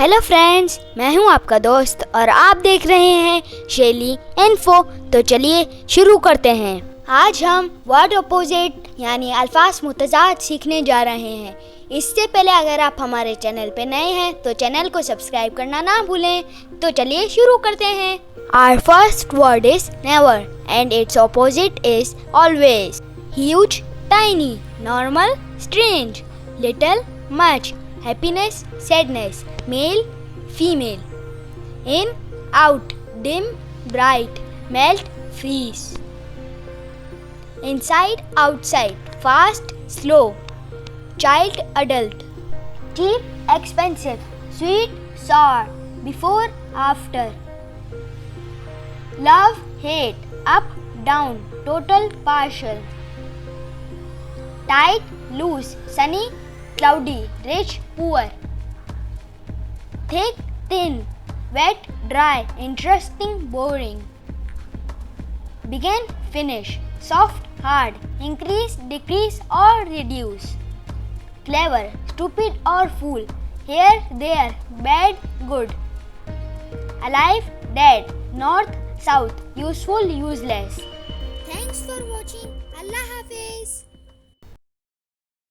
Hello friends, मैं हूं आपका दोस्त और आप देख रहे हैं शैली इन्फो। तो चलिए शुरू करते हैं। आज हम वर्ड अपोजिट यानी अल्फाज मुतजाद सीखने जा रहे हैं। इससे पहले अगर आप हमारे चैनल पे नए हैं तो चैनल को सब्सक्राइब करना ना भूलें। तो चलिए शुरू करते हैं। Our first word is never and its opposite is always. Huge, tiny, normal, strange, little, much, happiness, sadness, male, female. In, out, dim, bright, melt, freeze. Inside, outside, fast, slow, child, adult. Cheap, expensive, sweet, sour, before, after. Love, hate, up, down, total, partial. Tight, loose, sunny, cloudy, rich, poor. Thick, thin, wet, dry, interesting, boring. Begin, finish, soft, hard, increase, decrease or reduce. Clever, stupid or fool, here, there, bad, good. Alive, dead, north, south, useful, useless. Thanks for watching. Allah Hafiz.